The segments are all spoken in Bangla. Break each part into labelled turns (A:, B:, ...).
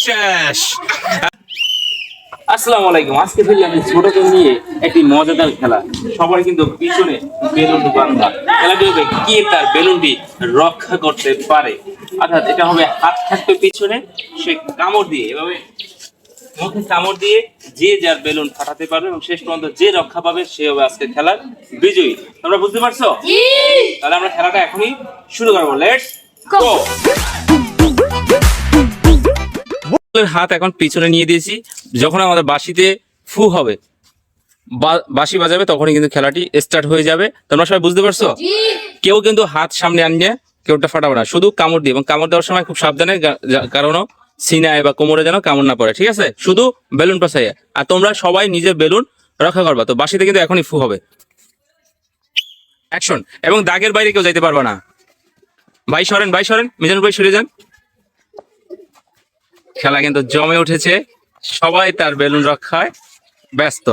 A: শেষ। আসসালামু আলাইকুম। আজকে ফেলি আমি ছোটদের নিয়ে একটি মজাদার খেলা। সবাই কিন্তু পিছনে বেলুন বান্ধা। খেলাটি হবে কে তার বেলুনটি রক্ষা করতে পারে। অর্থাৎ এটা হবে হাত থাকবে পিছনে, সে কামড় দিয়ে এভাবে মুখে কামড় দিয়ে যে যার বেলুন ফাটাতে পারবে এবং শেষ পর্যন্ত যে রক্ষা পাবে সে হবে আজকে খেলার বিজয়ী। তোমরা বুঝতে পারছো? তাহলে আমরা খেলাটা এখনই শুরু করবো। Let's go. হাত এখন পিছনে নিয়ে দিয়েছি। যখন আমাদের বাঁশিতে ফু হবে, বাঁশি বাজাবে, তখনই কিন্তু খেলাটি স্টার্ট হয়ে যাবে। তোমরা সবাই বুঝতে পারছো? কেউ কিন্তু হাত সামনে আনিয়ে কেউটা ফাটাবে না, শুধু কামড় দিয়ে, এবং কামড় দেওয়ার সময় খুব সাবধানে, কারণ সিনায় বা কোমরে যেন কামড় না পড়ে। ঠিক আছে? শুধু বেলুন পাশাইয়া। আর তোমরা সবাই নিজের বেলুন রক্ষা করবা। তো বাঁশিতে কিন্তু এখনই ফু হবে। অ্যাকশন। এবং দাগের বাইরে কেউ যাইতে পারবা না। ভাই সরেন, ভাই সরেন, মিজানুর ভাই সরে যান। খেলা কিন্তু জমে উঠেছে, সবাই তার বেলুন রক্ষায় ব্যস্ত।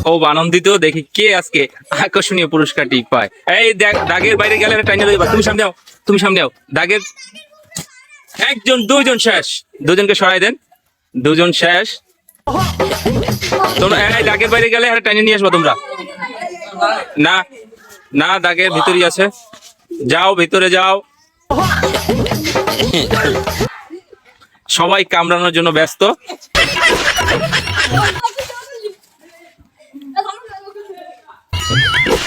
A: খুব আনন্দিত, দেখি কে আজকে আকর্ষণীয় পুরস্কারটি পায়। এই দাগের বাইরে গেলে টাইনে লইবা। তুমি সামনে আও, তুমি সামনে আও। দাগের একজন, দুইজন শেষ। দুজনকে সরাই দেন, দুজন শেষ। তোমরা এই দাগের বাইরে গেলে আর টাইনে নিয়ে আসবা তোমরা। না না, দাগের ভিতরেই আছে, যাও ভিতরে যাও। সবাই কামড়ানোর জন্য ব্যস্ত।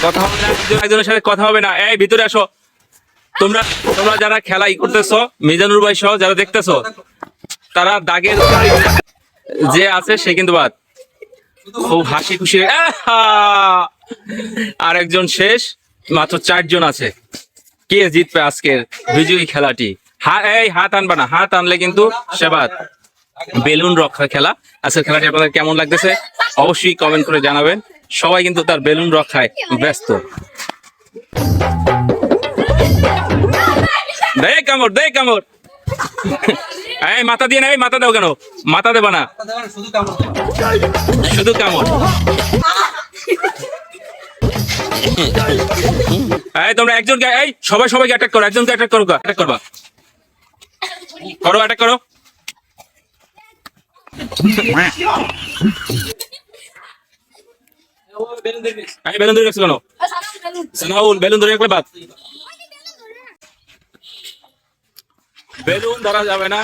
A: কথা হবে না, একজনের সাথে কথা হবে না। এই ভিতরে আসো। তোমরা তোমরা যারা খেলাই করতেছো, মিজানুর ভাই সহ যারা দেখতেছো, তারা দাগের যে আছে সে কিন্তু বাদ। খুব হাসি খুশি। আর একজন শেষ, মাত্র 4 জন আছে। কে জিতবে আজকের বিজয়ী খেলাটি? এই হাত আনবা না, হাত আনলে কিন্তু সে বাদ। বেলুন রক্ষা খেলা। আজকের খেলাটি আপনাদের কেমন লাগতেছে অবশ্যই কমেন্ট করে জানাবেন। সবাই কিন্তু তার বেলুন রক্ষায় ব্যস্ত। দে কামড়, দে কামড়। এই মাথা দিয়ে না, এই মাথা দাও কেন? মাথা দেবা না, শুধু কামড়। এই তোমরা একজনকে, এই সবাই সবাইকে অ্যাটাক করো, একজনকে অ্যাটাক করো, অ্যাটাক করবা, করো, অ্যাটাক করো। বেলুন ধরে রাখছো কেন? সানাউল, বেলুন ধরে রাখলে বাদ। বেলুন ধরা যাবে না।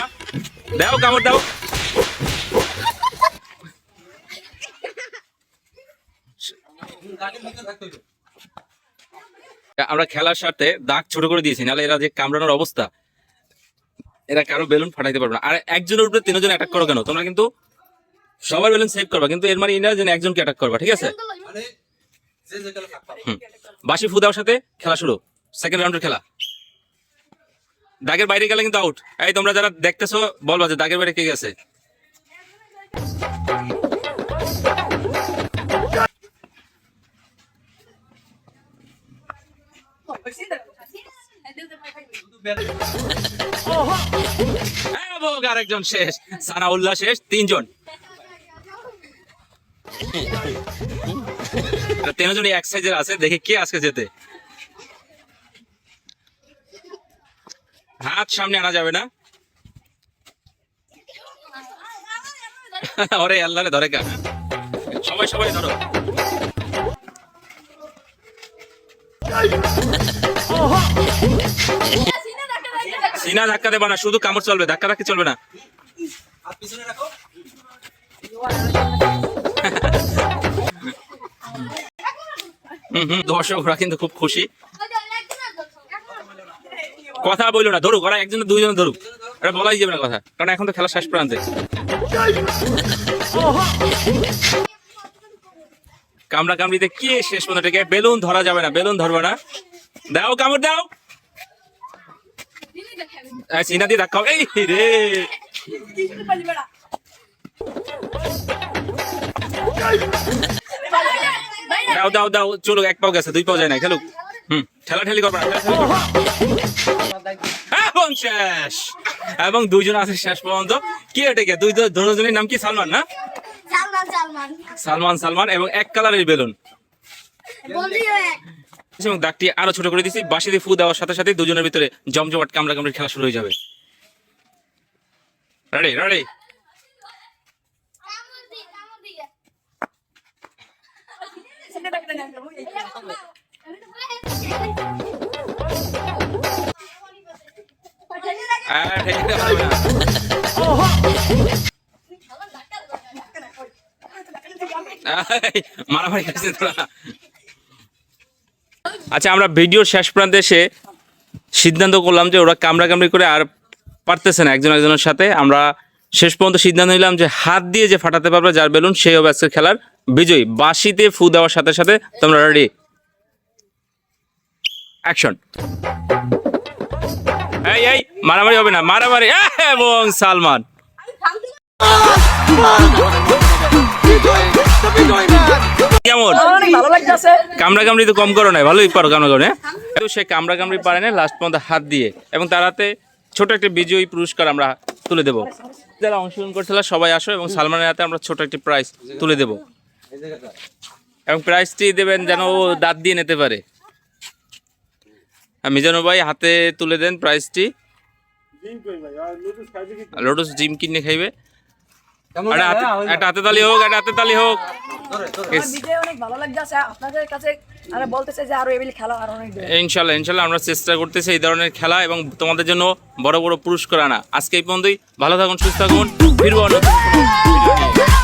A: দাও কামড় দাও। আমরা খেলার সাথে দাগ ছোট করে দিয়েছি, নাহলে এরা যে কামড়ানোর অবস্থা, এরা কারো বেলুন ফাটাইতে পারবে না। আর একজনের উপরে 3 জন অ্যাটাক করো কেন? তোমরা কিন্তু সবার বেলুন সেভ করবা, কিন্তু এর মানে এই না যে একজনকে অ্যাটাক করবা। ঠিক আছে? বাঁশি ফু দেওয়ার সাথে খেলা শুরু। সেকেন্ড রাউন্ডের খেলা। দাগের বাইরে গেলে কিন্তু আউট। এই তোমরা যারা দেখতেছো বলবা যে দাগের বাইরে কে গেছে। আরেকজন শেষ, সানাউল্লাহ শেষ। 3 জন। 3 জনই এক সাইজের আছে। দেখি কে আজকে জেতে। হাত সামনে আনা যাবে না। ওরে আল্লাহ রে, ধরে কা। সবাই সবাই ধরো। সিনা ধাক্কা দেবা না, শুধু কামড় চলবে, ধাক্কা ধাক্কি চলবে না। দর্শকরা কিন্তু খুব খুশি। কথা বললো না, ধরুক ওরা, একজন 2 জন ধরুক, ওরা বলাই যাবে না কথা, কারণ এখন তো খেলা শেষ প্রান্তে। কামড়া কামড়িতে কে শেষ পর্যন্ত টিকে? বেলুন ধরা যাবে না, বেলুন ধরবে না। দাও কামড় দাও। সিনা দিয়ে ধাক্কা। এই রে, দাও দাও দাও। চলো, 1 পাও গেছে, 2 পাও যায় না। খেলুক। ঠেলা ঠেলি করবে না। এবং শেষ। এবং 2 জন আছে শেষ পর্যন্ত। কি এটা? কে? দুজনের নাম কি? সালমান না? সালমান। এবং এক কালারের বেলুন। এবং দাগটি আরো ছোট করে দিচ্ছি। বাঁশি দিয়ে ফু দেওয়ার সাথে সাথে দুজনের ভিতরে জমজমাট কামড়াকামড়ির খেলা শুরু হয়ে যাবে। Ready ready. মারামারি করছে তোরা। আচ্ছা, আমরা ভিডিওর শেষ প্রান্তে এসে সিদ্ধান্ত করলাম যে ওরা কামড়াকামড়ি করে আর পারতেছে না একজন একজনের সাথে। আমরা শেষ পর্যন্ত সিদ্ধান্ত নিলাম যে হাত দিয়ে যে ফাটাতে পারবে যার বেলুন সেই হবে আজকের খেলার বিজয়ী। বাঁশিতে ফু দেওয়ার সাথে সাথে তোমরা রেডি, অ্যাকশন। এই এই মারামারি হবে না, মারামারি। এবং সালমান কেমন? কামড়াকামড়ি তো কম করো না, ভালোই পারো কামড়াকামড়ি। কিন্তু সে কামড়াকামড়ি পারে না লাস্ট পর্যন্ত হাত দিয়ে, এবং তার হাতে ছোট একটা বিজয়ী পুরস্কার আমরা তুলে দেব। যারা অংশগ্রহণ করছিল সবাই আসো, এবং সালমানের হাতে আমরা ছোট একটি প্রাইজ তুলে দেব, এবং প্রাইজটি দেবেন যেন ও দাঁত দিয়ে নিতে পারে। মিজানু ভাই হাতে তুলে দেন প্রাইজটি। লোটস জিম কিনে খাইবে। একটা হাতে তালি হোক, একটা হাতে তালি হোক। ইনশাল্লাহ ইনশাল্লাহ আমরা চেষ্টা করতেছি এই ধরনের খেলা এবং তোমাদের জন্য বড় বড় পুরস্কার আনা। আজকে এই পর্যন্তই। ভালো থাকুন, সুস্থ থাকুন, ফিরবো নতুন কোনো ভিডিও নিয়ে।